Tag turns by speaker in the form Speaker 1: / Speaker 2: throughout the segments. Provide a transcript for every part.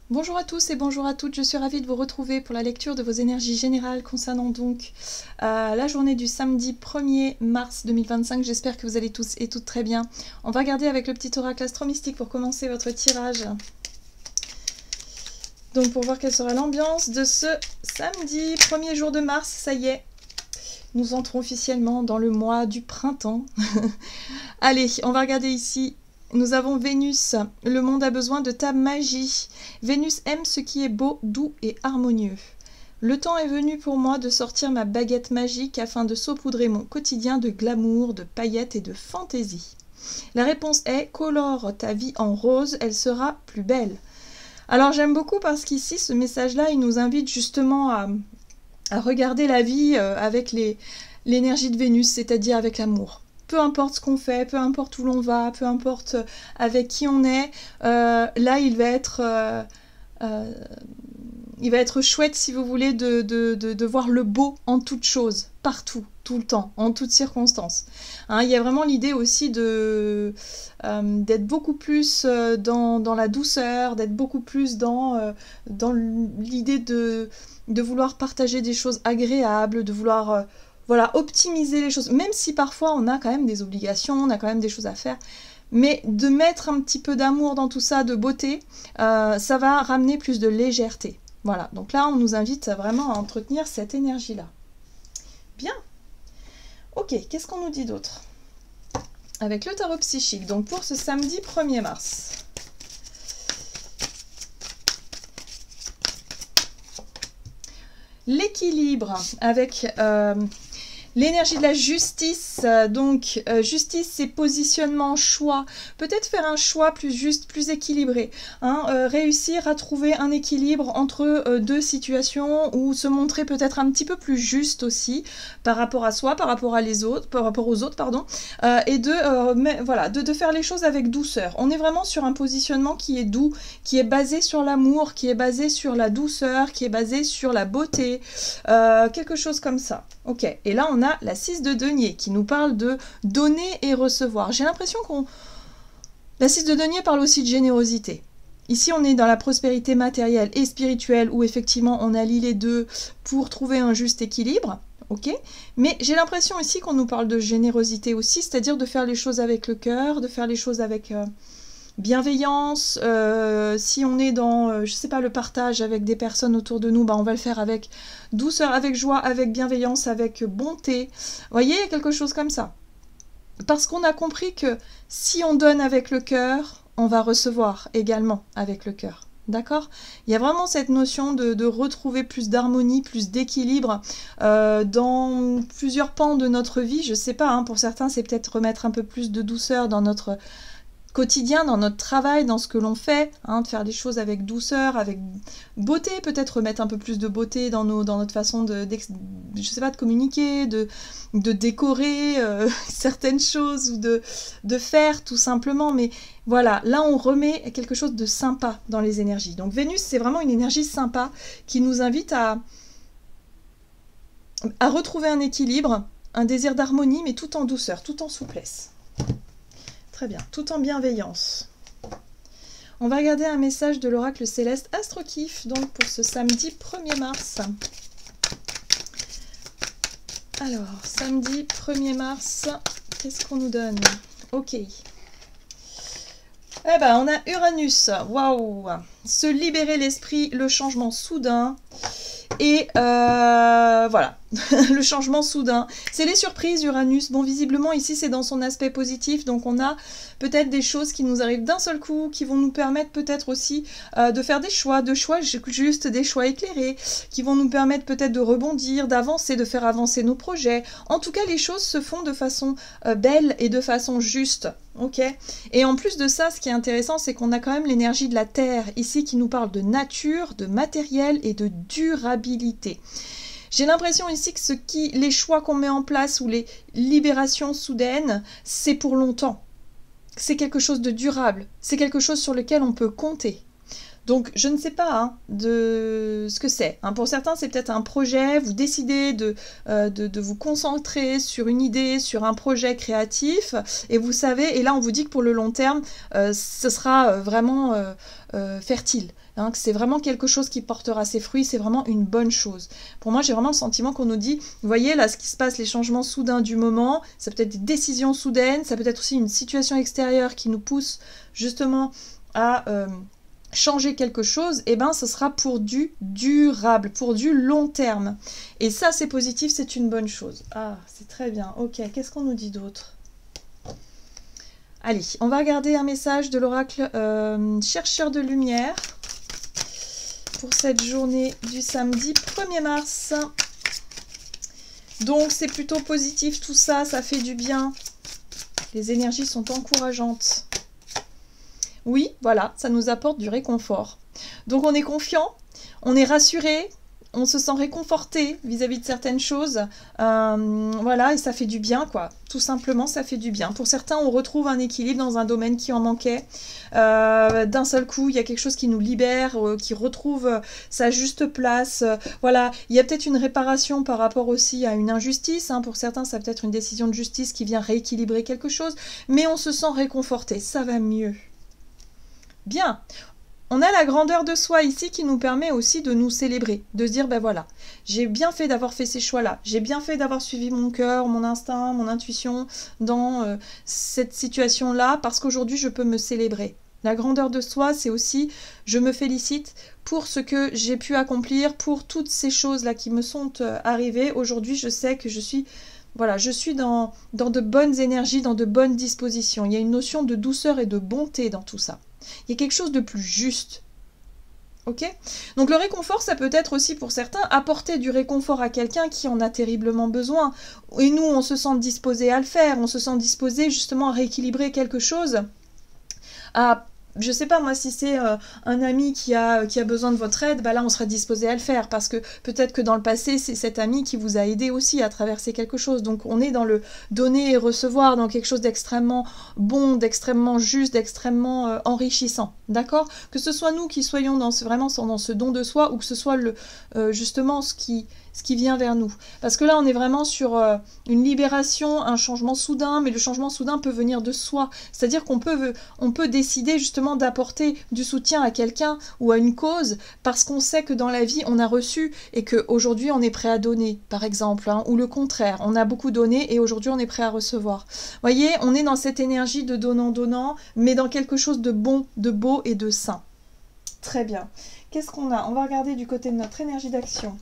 Speaker 1: Bonjour à tous et bonjour à toutes, je suis ravie de vous retrouver pour la lecture de vos énergies générales concernant donc la journée du samedi 1er mars 2025. J'espère que vous allez tous et toutes très bien. On va regarder avec le petit oracle astro-mystique pour commencer votre tirage. Donc pour voir quelle sera l'ambiance de ce samedi 1er jour de mars, ça y est. Nous entrons officiellement dans le mois du printemps. Allez, on va regarder ici. Nous avons Vénus. Le monde a besoin de ta magie. Vénus aime ce qui est beau, doux et harmonieux. Le temps est venu pour moi de sortir ma baguette magique afin de saupoudrer mon quotidien de glamour, de paillettes et de fantaisie. La réponse est: colore ta vie en rose, elle sera plus belle. Alors j'aime beaucoup parce qu'ici, ce message-là, il nous invite justement à regarder la vie avec l'énergie de Vénus, c'est-à-dire avec l'amour. Peu importe ce qu'on fait, peu importe où l'on va, peu importe avec qui on est, là il va être chouette, si vous voulez, de voir le beau en toute chose, partout, tout le temps, en toutes circonstances. Hein, il y a vraiment l'idée aussi d'être beaucoup plus dans la douceur, d'être beaucoup plus dans l'idée de vouloir partager des choses agréables, de vouloir voilà, optimiser les choses, même si parfois on a quand même des obligations, on a quand même des choses à faire, mais de mettre un petit peu d'amour dans tout ça, de beauté, ça va ramener plus de légèreté. Voilà, donc là on nous invite vraiment à entretenir cette énergie-là. Bien. Ok, qu'est-ce qu'on nous dit d'autre? Avec le tarot psychique, donc pour ce samedi 1er mars. L'équilibre avec l'énergie de la justice, donc justice c'est positionnement, choix, peut-être faire un choix plus juste, plus équilibré, hein, réussir à trouver un équilibre entre deux situations ou se montrer peut-être un petit peu plus juste aussi par rapport à soi, par rapport aux autres, pardon, et de faire les choses avec douceur. On est vraiment sur un positionnement qui est doux, qui est basé sur l'amour, qui est basé sur la douceur, qui est basé sur la beauté, quelque chose comme ça. Ok, et là on a la 6 de denier qui nous parle de donner et recevoir. J'ai l'impression la 6 de denier parle aussi de générosité. Ici on est dans la prospérité matérielle et spirituelle où effectivement on allie les deux pour trouver un juste équilibre. Ok, mais j'ai l'impression ici qu'on nous parle de générosité aussi, c'est-à-dire de faire les choses avec le cœur, de faire les choses avec bienveillance. Si on est dans, je sais pas, le partage avec des personnes autour de nous, bah, on va le faire avec douceur, avec joie, avec bienveillance, avec bonté. Vous voyez, quelque chose comme ça. Parce qu'on a compris que si on donne avec le cœur, on va recevoir également avec le cœur. D'accord? Il y a vraiment cette notion de retrouver plus d'harmonie, plus d'équilibre dans plusieurs pans de notre vie. Je sais pas, hein, pour certains, c'est peut-être remettre un peu plus de douceur dans notre quotidien, dans notre travail, dans ce que l'on fait, hein, de faire les choses avec douceur, avec beauté, peut-être remettre un peu plus de beauté dans notre façon je sais pas, de communiquer, de décorer certaines choses ou de faire tout simplement. Mais voilà, là on remet quelque chose de sympa dans les énergies. Donc Vénus, c'est vraiment une énergie sympa qui nous invite à retrouver un équilibre, un désir d'harmonie, mais tout en douceur, tout en souplesse. Très bien, tout en bienveillance. On va regarder un message de l'oracle céleste Astro-Kiff, donc pour ce samedi 1er mars. Alors, samedi 1er mars, qu'est-ce qu'on nous donne? Ok. Eh ben, on a Uranus. Waouh! Se libérer l'esprit, le changement soudain. Et voilà, le changement soudain. C'est les surprises, Uranus. Bon, visiblement, ici, c'est dans son aspect positif. Donc, on a peut-être des choses qui nous arrivent d'un seul coup, qui vont nous permettre peut-être aussi de faire des choix juste des choix éclairés, qui vont nous permettre peut-être de rebondir, d'avancer, de faire avancer nos projets. En tout cas, les choses se font de façon belle et de façon juste. Ok. Et en plus de ça, ce qui est intéressant, c'est qu'on a quand même l'énergie de la Terre ici qui nous parle de nature, de matériel et de durabilité. J'ai l'impression ici que les choix qu'on met en place ou les libérations soudaines, c'est pour longtemps. C'est quelque chose de durable, c'est quelque chose sur lequel on peut compter. Donc, je ne sais pas hein, de ce que c'est. Hein. Pour certains, c'est peut-être un projet. Vous décidez de vous concentrer sur une idée, sur un projet créatif. Et vous savez, et là, on vous dit que pour le long terme, ce sera vraiment fertile. Hein, que c'est vraiment quelque chose qui portera ses fruits. C'est vraiment une bonne chose. Pour moi, j'ai vraiment le sentiment qu'on nous dit, vous voyez, là, ce qui se passe, les changements soudains du moment, ça peut être des décisions soudaines, ça peut être aussi une situation extérieure qui nous pousse justement à... changer quelque chose, et ben ce sera pour du durable, pour du long terme. Et ça, c'est positif, c'est une bonne chose. Ah, c'est très bien. Ok, qu'est-ce qu'on nous dit d'autre? Allez, on va regarder un message de l'oracle chercheur de lumière pour cette journée du samedi 1er mars. Donc, c'est plutôt positif tout ça, ça fait du bien. Les énergies sont encourageantes. Oui, voilà, ça nous apporte du réconfort. Donc on est confiant, on est rassuré, on se sent réconforté vis-à-vis de certaines choses. Voilà, et ça fait du bien, quoi. Tout simplement, ça fait du bien. Pour certains, on retrouve un équilibre dans un domaine qui en manquait. D'un seul coup, il y a quelque chose qui nous libère, qui retrouve sa juste place. Voilà, il y a peut-être une réparation par rapport aussi à une injustice. Hein. Pour certains, ça peut être une décision de justice qui vient rééquilibrer quelque chose. Mais on se sent réconforté, ça va mieux. Bien, on a la grandeur de soi ici qui nous permet aussi de nous célébrer, de se dire, ben voilà, j'ai bien fait d'avoir fait ces choix-là, j'ai bien fait d'avoir suivi mon cœur, mon instinct, mon intuition dans cette situation-là, parce qu'aujourd'hui, je peux me célébrer. La grandeur de soi, c'est aussi, je me félicite pour ce que j'ai pu accomplir, pour toutes ces choses-là qui me sont arrivées. Aujourd'hui, je sais que je suis... Voilà, je suis dans de bonnes énergies, dans de bonnes dispositions. Il y a une notion de douceur et de bonté dans tout ça. Il y a quelque chose de plus juste. Ok? Donc le réconfort, ça peut être aussi pour certains apporter du réconfort à quelqu'un qui en a terriblement besoin. Et nous, on se sent disposé à le faire, on se sent disposé justement à rééquilibrer quelque chose, à... Je sais pas, moi, si c'est un ami qui a besoin de votre aide, bah là, on sera disposé à le faire, parce que peut-être que dans le passé, c'est cet ami qui vous a aidé aussi à traverser quelque chose. Donc, on est dans le donner et recevoir, dans quelque chose d'extrêmement bon, d'extrêmement juste, d'extrêmement enrichissant. D'accord? Que ce soit nous qui soyons vraiment dans ce don de soi, ou que ce soit justement ce qui vient vers nous. Parce que là, on est vraiment sur une libération, un changement soudain, mais le changement soudain peut venir de soi. C'est-à-dire qu'on peut décider justement d'apporter du soutien à quelqu'un ou à une cause parce qu'on sait que dans la vie, on a reçu et qu'aujourd'hui, on est prêt à donner, par exemple. Hein, ou le contraire, on a beaucoup donné et aujourd'hui, on est prêt à recevoir. Vous voyez, on est dans cette énergie de donnant-donnant, mais dans quelque chose de bon, de beau et de sain. Très bien. Qu'est-ce qu'on a? On va regarder du côté de notre énergie d'action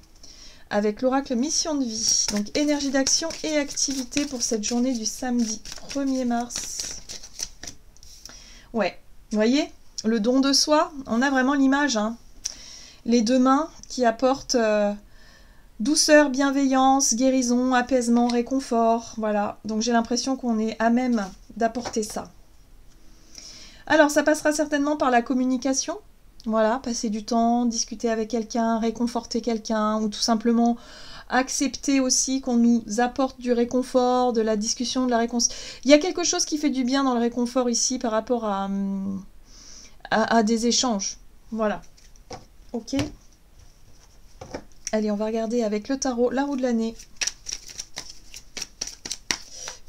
Speaker 1: avec l'oracle mission de vie. Donc énergie d'action et activité pour cette journée du samedi 1er mars. Ouais, vous voyez, le don de soi, on a vraiment l'image. Hein. Les deux mains qui apportent douceur, bienveillance, guérison, apaisement, réconfort. Voilà, donc j'ai l'impression qu'on est à même d'apporter ça. Alors ça passera certainement par la communication. Voilà, passer du temps, discuter avec quelqu'un, réconforter quelqu'un, ou tout simplement accepter aussi qu'on nous apporte du réconfort, de la discussion, de la réconciliation. Il y a quelque chose qui fait du bien dans le réconfort ici par rapport à des échanges. Voilà. Ok. Allez, on va regarder avec le tarot, la roue de l'année.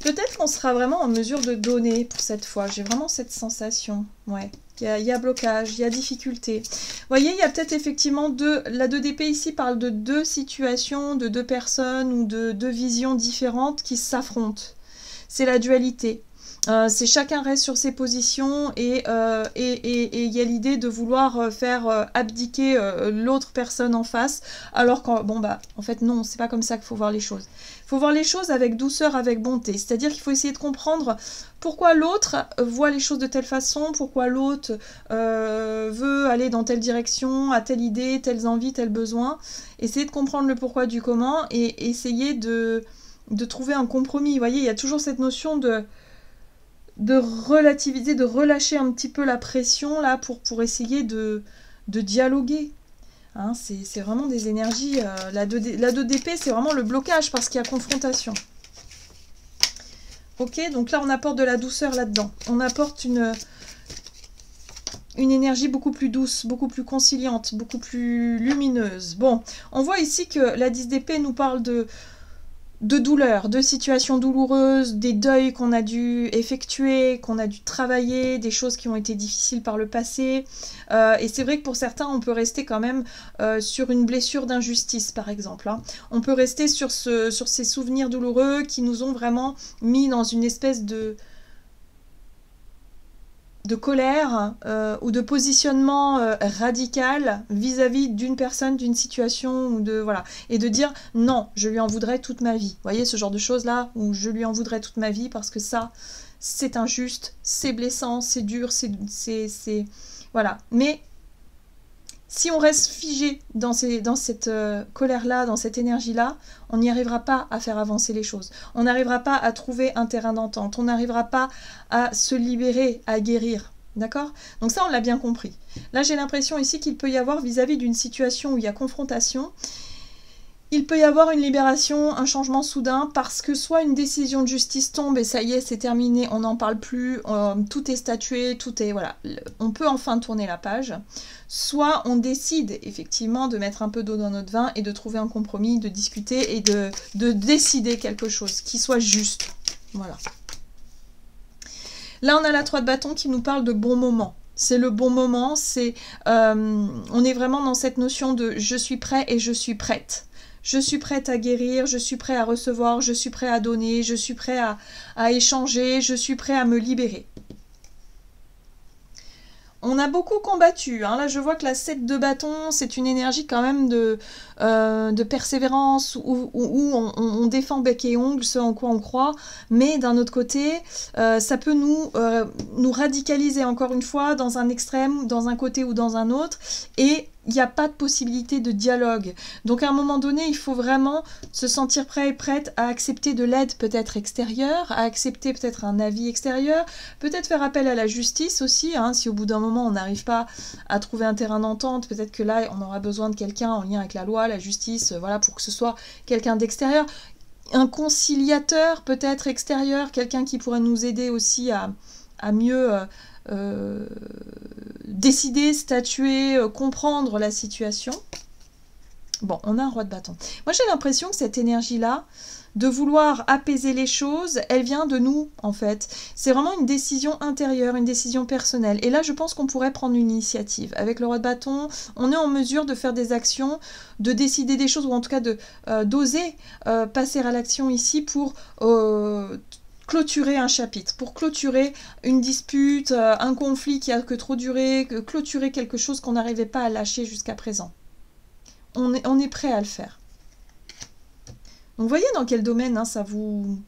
Speaker 1: Peut-être qu'on sera vraiment en mesure de donner pour cette fois. J'ai vraiment cette sensation. Ouais. Il y a blocage, il y a difficulté. Vous voyez, il y a peut-être effectivement la 2 d'épée ici parle de deux situations, de deux personnes ou de deux visions différentes qui s'affrontent. C'est la dualité. C'est chacun reste sur ses positions et il y a l'idée de vouloir faire abdiquer l'autre personne en face, alors qu'en bon bah en fait non, c'est pas comme ça qu'il faut voir les choses. Il faut voir les choses avec douceur, avec bonté. C'est-à-dire qu'il faut essayer de comprendre pourquoi l'autre voit les choses de telle façon, pourquoi l'autre veut aller dans telle direction, a telle idée, telles envies, tels besoins. Essayer de comprendre le pourquoi du comment et essayer de trouver un compromis. Vous voyez, il y a toujours cette notion de relativiser, de relâcher un petit peu la pression là pour essayer de dialoguer. Hein, c'est vraiment des énergies. La 2 d'épée, c'est vraiment le blocage parce qu'il y a confrontation. Ok, donc là on apporte de la douceur là-dedans. On apporte une énergie beaucoup plus douce, beaucoup plus conciliante, beaucoup plus lumineuse. Bon, on voit ici que la 10 d'épée nous parle de douleurs, de situations douloureuses, des deuils qu'on a dû effectuer, qu'on a dû travailler, des choses qui ont été difficiles par le passé. Et c'est vrai que pour certains, on peut rester quand même sur une blessure d'injustice, par exemple. Hein. On peut rester sur ces souvenirs douloureux qui nous ont vraiment mis dans une espèce de colère ou de positionnement radical vis-à-vis d'une personne, d'une situation, ou de voilà, et de dire non, je lui en voudrais toute ma vie. Vous voyez ce genre de choses là où je lui en voudrais toute ma vie parce que ça, c'est injuste, c'est blessant, c'est dur, c'est voilà. Mais si on reste figé dans cette colère-là, dans cette énergie-là, on n'y arrivera pas à faire avancer les choses. On n'arrivera pas à trouver un terrain d'entente. On n'arrivera pas à se libérer, à guérir. D'accord? Donc ça, on l'a bien compris. Là, j'ai l'impression ici qu'il peut y avoir vis-à-vis d'une situation où il y a confrontation, il peut y avoir une libération, un changement soudain, parce que soit une décision de justice tombe et ça y est, c'est terminé, on n'en parle plus, tout est statué, tout est... Voilà, on peut enfin tourner la page. Soit on décide effectivement de mettre un peu d'eau dans notre vin et de trouver un compromis, de discuter et de décider quelque chose qui soit juste. Voilà. Là, on a la 3 de bâton qui nous parle de bon moment. C'est le bon moment, on est vraiment dans cette notion de je suis prêt et je suis prête. Je suis prête à guérir, je suis prêt à recevoir, je suis prêt à donner, je suis prêt à échanger, je suis prêt à me libérer. On a beaucoup combattu. Hein. Là, je vois que la 7 de bâton, c'est une énergie quand même de persévérance où on défend bec et ongle ce en quoi on croit. Mais d'un autre côté, ça peut nous radicaliser encore une fois dans un extrême, dans un côté ou dans un autre. Et il n'y a pas de possibilité de dialogue. Donc à un moment donné, il faut vraiment se sentir prêt et prête à accepter de l'aide peut-être extérieure, à accepter peut-être un avis extérieur, peut-être faire appel à la justice aussi, hein, si au bout d'un moment on n'arrive pas à trouver un terrain d'entente, peut-être que là on aura besoin de quelqu'un en lien avec la loi, la justice, voilà, pour que ce soit quelqu'un d'extérieur. Un conciliateur peut-être extérieur, quelqu'un qui pourrait nous aider aussi à mieux... décider, statuer, comprendre la situation. Bon, on a un roi de bâton. Moi, j'ai l'impression que cette énergie-là, de vouloir apaiser les choses, elle vient de nous, en fait. C'est vraiment une décision intérieure, une décision personnelle. Et là, je pense qu'on pourrait prendre une initiative. Avec le roi de bâton, on est en mesure de faire des actions, de décider des choses, ou en tout cas d'oser passer à l'action ici pour... clôturer un chapitre, pour clôturer une dispute, un conflit qui a que trop duré, clôturer quelque chose qu'on n'arrivait pas à lâcher jusqu'à présent. On est prêt à le faire. Donc vous voyez dans quel domaine hein, ça vous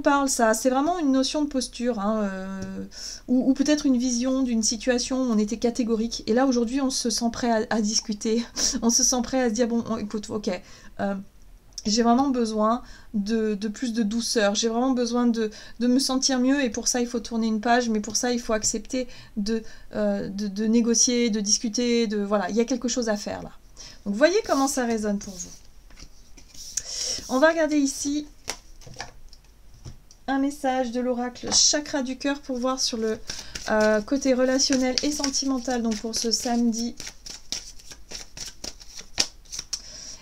Speaker 1: parle, ça. C'est vraiment une notion de posture, hein, ou peut-être une vision d'une situation où on était catégorique. Et là, aujourd'hui, on se sent prêt à discuter. On se sent prêt à se dire, bon, écoute, ok... j'ai vraiment besoin de plus de douceur, j'ai vraiment besoin de me sentir mieux et pour ça il faut tourner une page, mais pour ça il faut accepter de négocier, de discuter, voilà, il y a quelque chose à faire là. Donc voyez comment ça résonne pour vous. On va regarder ici un message de l'oracle chakra du cœur pour voir sur le côté relationnel et sentimental, donc pour ce samedi.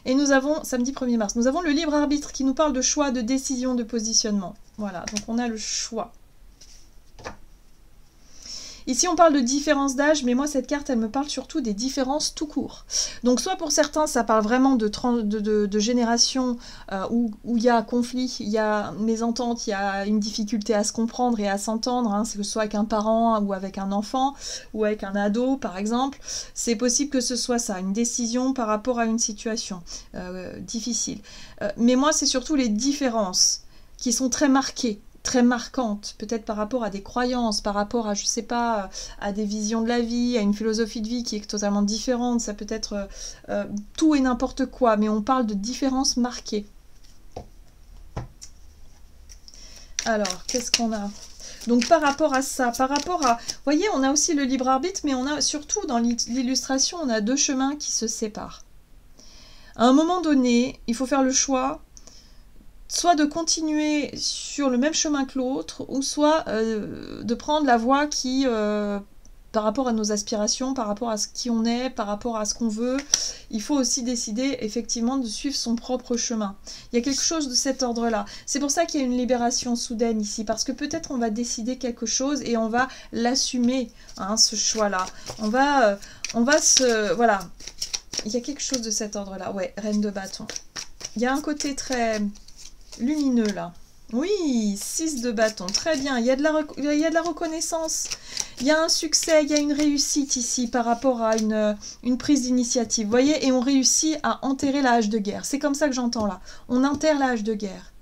Speaker 1: Et nous avons, samedi 1er mars, nous avons le libre arbitre qui nous parle de choix, de décision, de positionnement. Voilà, donc on a le choix. Ici, on parle de différence d'âge, mais moi, cette carte, elle me parle surtout des différences tout court. Donc, soit pour certains, ça parle vraiment de génération où il y a conflit, il y a mésentente, il y a une difficulté à se comprendre et à s'entendre, hein, que ce soit avec un parent ou avec un enfant ou avec un ado, par exemple. C'est possible que ce soit ça, une décision par rapport à une situation difficile. Mais moi, c'est surtout les différences qui sont très marquées, très marquante, peut-être par rapport à des croyances, par rapport à, je sais pas, à des visions de la vie, à une philosophie de vie qui est totalement différente, ça peut être tout et n'importe quoi, mais on parle de différences marquées. Alors, qu'est-ce qu'on a ? Donc par rapport à ça, par rapport à... Vous voyez, on a aussi le libre arbitre, mais on a surtout dans l'illustration, on a deux chemins qui se séparent. À un moment donné, il faut faire le choix soit de continuer sur le même chemin que l'autre, ou soit de prendre la voie qui par rapport à nos aspirations, par rapport à ce qui on est, par rapport à ce qu'on veut, il faut aussi décider effectivement de suivre son propre chemin. Il y a quelque chose de cet ordre-là. C'est pour ça qu'il y a une libération soudaine ici, parce que peut-être on va décider quelque chose et on va l'assumer, hein, ce choix-là. On va se... Voilà. Il y a quelque chose de cet ordre-là. Ouais, reine de bâton. Il y a un côté très lumineux là. Oui, 6 de bâton, très bien. Il y a de la reconnaissance, il y a un succès, il y a une réussite ici par rapport à une prise d'initiative. Vous voyez, et on réussit à enterrer la hache de guerre. C'est comme ça que j'entends là. On enterre la hache de guerre.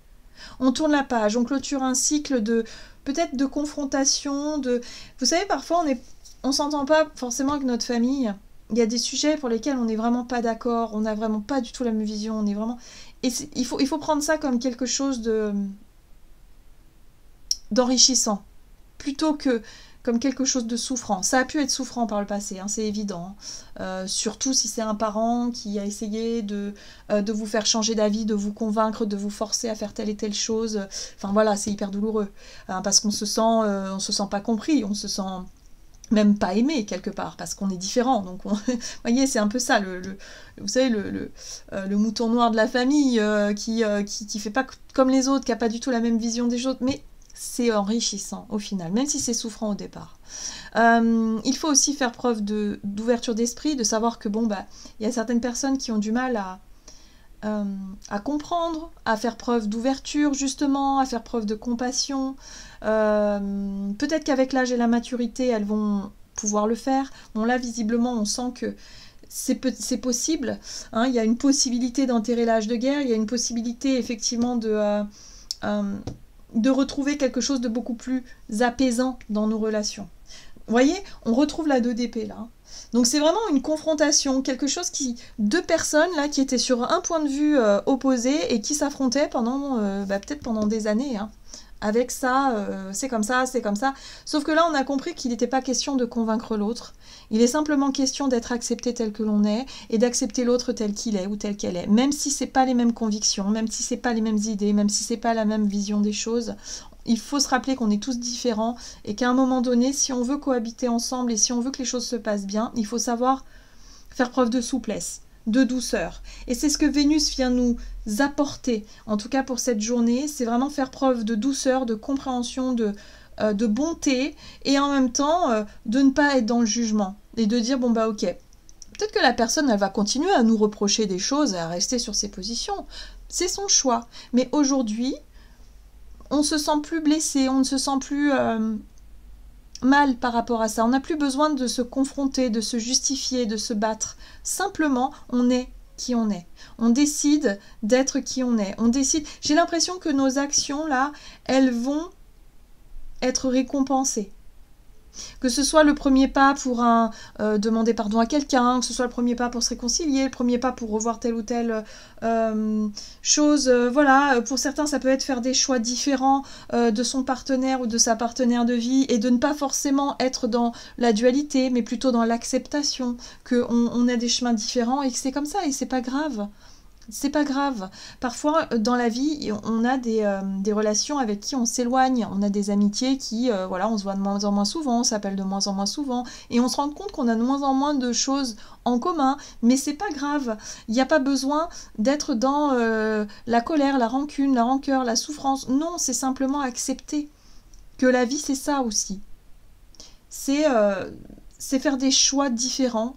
Speaker 1: On tourne la page, on clôture un cycle de peut-être de confrontation, de... Vous savez, parfois on s'entend pas forcément avec notre famille. Il y a des sujets pour lesquels on n'est vraiment pas d'accord, on n'a vraiment pas du tout la même vision, on est vraiment... Et il faut prendre ça comme quelque chose d'enrichissant, plutôt que comme quelque chose de souffrant. Ça a pu être souffrant par le passé, hein, c'est évident. Surtout si c'est un parent qui a essayé de vous faire changer d'avis, de vous convaincre, de vous forcer à faire telle et telle chose. Enfin voilà, c'est hyper douloureux, hein, parce qu'on se sent pas compris, on se sent même pas aimé quelque part, parce qu'on est différent. Donc, vous voyez, c'est un peu ça, vous savez, le mouton noir de la famille qui fait pas comme les autres, qui a pas du tout la même vision des choses, mais c'est enrichissant au final, même si c'est souffrant au départ. Il faut aussi faire preuve d'ouverture d'esprit, de savoir que bon, bah, il y a certaines personnes qui ont du mal à comprendre, à faire preuve d'ouverture justement, à faire preuve de compassion. Peut-être qu'avec l'âge et la maturité, elles vont pouvoir le faire. Bon là, visiblement, on sent que c'est possible. Hein, il y a une possibilité d'enterrer l'âge de guerre, il y a une possibilité effectivement de retrouver quelque chose de beaucoup plus apaisant dans nos relations. Vous voyez, on retrouve la 2 d'épée là. Donc c'est vraiment une confrontation, quelque chose deux personnes là qui étaient sur un point de vue opposé et qui s'affrontaient pendant peut-être pendant des années. Hein. Avec ça, c'est comme ça, c'est comme ça. Sauf que là, on a compris qu'il n'était pas question de convaincre l'autre. Il est simplement question d'être accepté tel que l'on est et d'accepter l'autre tel qu'il est ou tel qu'elle est. Même si c'est pas les mêmes convictions, même si c'est pas les mêmes idées, même si c'est pas la même vision des choses. Il faut se rappeler qu'on est tous différents et qu'à un moment donné, si on veut cohabiter ensemble et si on veut que les choses se passent bien, il faut savoir faire preuve de souplesse, de douceur. Et c'est ce que Vénus vient nous apporter, en tout cas pour cette journée, c'est vraiment faire preuve de douceur, de compréhension, de bonté, et en même temps de ne pas être dans le jugement, et de dire bon bah ok, peut-être que la personne elle va continuer à nous reprocher des choses et à rester sur ses positions, c'est son choix, mais aujourd'hui, on se sent plus blessé, on ne se sent plus mal par rapport à ça. On n'a plus besoin de se confronter, de se justifier, de se battre. Simplement, on est qui on est. On décide d'être qui on est. On décide. J'ai l'impression que nos actions, là, elles vont être récompensées. Que ce soit le premier pas pour demander pardon à quelqu'un, que ce soit le premier pas pour se réconcilier, le premier pas pour revoir telle ou telle chose. Voilà, pour certains, ça peut être faire des choix différents de son partenaire ou de sa partenaire de vie et de ne pas forcément être dans la dualité, mais plutôt dans l'acceptation qu'on a des chemins différents et que c'est comme ça et c'est pas grave. C'est pas grave. Parfois, dans la vie, on a des relations avec qui on s'éloigne. On a des amitiés qui, voilà, on se voit de moins en moins souvent, on s'appelle de moins en moins souvent, et on se rend compte qu'on a de moins en moins de choses en commun. Mais c'est pas grave. Il n'y a pas besoin d'être dans la colère, la rancune, la rancœur, la souffrance. Non, c'est simplement accepter que la vie, c'est ça aussi. C'est faire des choix différents.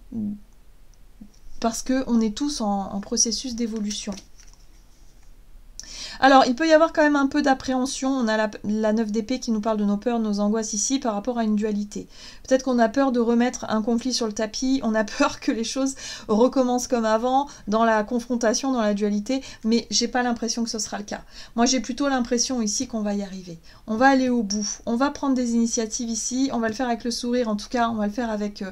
Speaker 1: Parce qu'on est tous en processus d'évolution. Alors, il peut y avoir quand même un peu d'appréhension. On a la 9 d'épée qui nous parle de nos peurs, nos angoisses ici par rapport à une dualité. Peut-être qu'on a peur de remettre un conflit sur le tapis, on a peur que les choses recommencent comme avant, dans la confrontation, dans la dualité, mais j'ai pas l'impression que ce sera le cas. Moi, j'ai plutôt l'impression ici qu'on va y arriver. On va aller au bout, on va prendre des initiatives ici, on va le faire avec le sourire, en tout cas, on va le faire avec...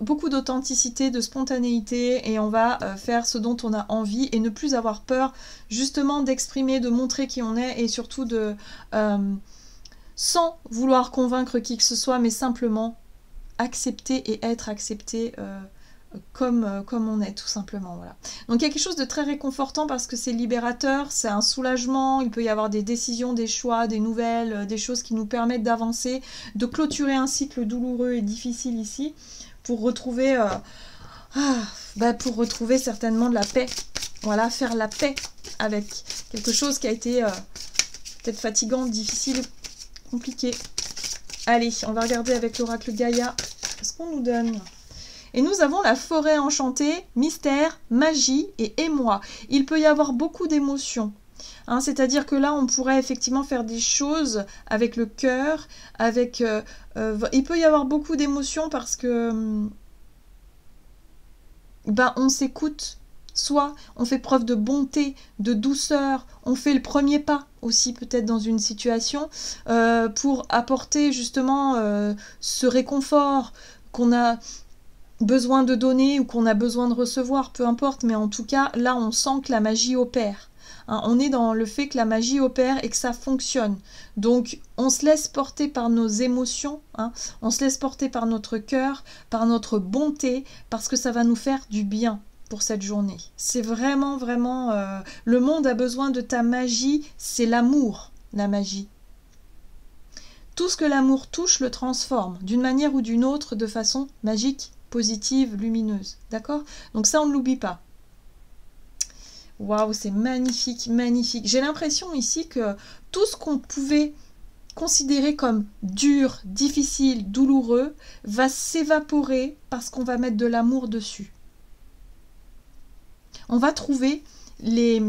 Speaker 1: beaucoup d'authenticité, de spontanéité et on va faire ce dont on a envie et ne plus avoir peur justement d'exprimer, de montrer qui on est et surtout de sans vouloir convaincre qui que ce soit mais simplement accepter et être accepté comme on est, tout simplement. Voilà. Donc il y a quelque chose de très réconfortant parce que c'est libérateur, c'est un soulagement, il peut y avoir des décisions, des choix, des nouvelles, des choses qui nous permettent d'avancer, de clôturer un cycle douloureux et difficile ici, pour retrouver, pour retrouver certainement de la paix. Voilà, faire la paix avec quelque chose qui a été peut-être fatigant, difficile, compliqué. Allez, on va regarder avec l'oracle Gaïa ce qu'on nous donne. Et nous avons la forêt enchantée, mystère, magie et émoi. Il peut y avoir beaucoup d'émotions. Hein, c'est-à-dire que là, on pourrait effectivement faire des choses avec le cœur, avec... il peut y avoir beaucoup d'émotions parce que... on s'écoute. Soit on fait preuve de bonté, de douceur, on fait le premier pas aussi peut-être dans une situation pour apporter justement ce réconfort qu'on a besoin de donner ou qu'on a besoin de recevoir, peu importe, mais en tout cas, là, on sent que la magie opère. Hein, on est dans le fait que la magie opère et que ça fonctionne. Donc, on se laisse porter par nos émotions, hein, on se laisse porter par notre cœur, par notre bonté, parce que ça va nous faire du bien pour cette journée. C'est vraiment, vraiment... le monde a besoin de ta magie, c'est l'amour, la magie. Tout ce que l'amour touche le transforme, d'une manière ou d'une autre, de façon magique, positive, lumineuse. D'accord? Donc ça, on ne l'oublie pas. Waouh, c'est magnifique, magnifique. J'ai l'impression ici que tout ce qu'on pouvait considérer comme dur, difficile, douloureux, va s'évaporer parce qu'on va mettre de l'amour dessus. On va trouver les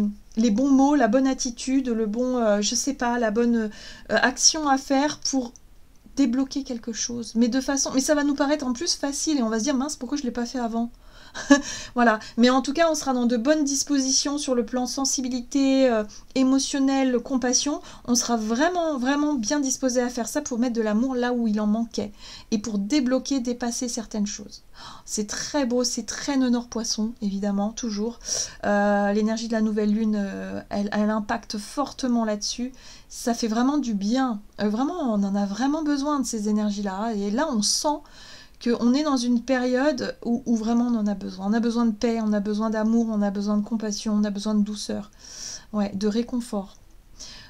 Speaker 1: bons mots, la bonne attitude, le bon, je sais pas, la bonne action à faire pour débloquer quelque chose, mais de façon, mais ça va nous paraître en plus facile et on va se dire mince, pourquoi je l'ai pas fait avant. Voilà, mais en tout cas on sera dans de bonnes dispositions sur le plan sensibilité, émotionnelle, compassion. On sera vraiment vraiment bien disposé à faire ça pour mettre de l'amour là où il en manquait et pour débloquer, dépasser certaines choses. C'est très beau, c'est très Nonor Poisson, évidemment, toujours. L'énergie de la nouvelle lune, elle impacte fortement là-dessus. Ça fait vraiment du bien. Vraiment, on en a vraiment besoin de ces énergies-là. Et là, on sent qu'on est dans une période où vraiment on en a besoin. On a besoin de paix, on a besoin d'amour, on a besoin de compassion, on a besoin de douceur, ouais, de réconfort.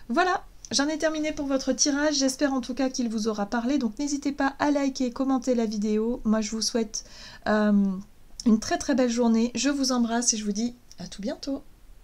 Speaker 1: Voilà, j'en ai terminé pour votre tirage. J'espère en tout cas qu'il vous aura parlé. Donc n'hésitez pas à liker, commenter la vidéo. Moi, je vous souhaite une très très belle journée. Je vous embrasse et je vous dis à tout bientôt.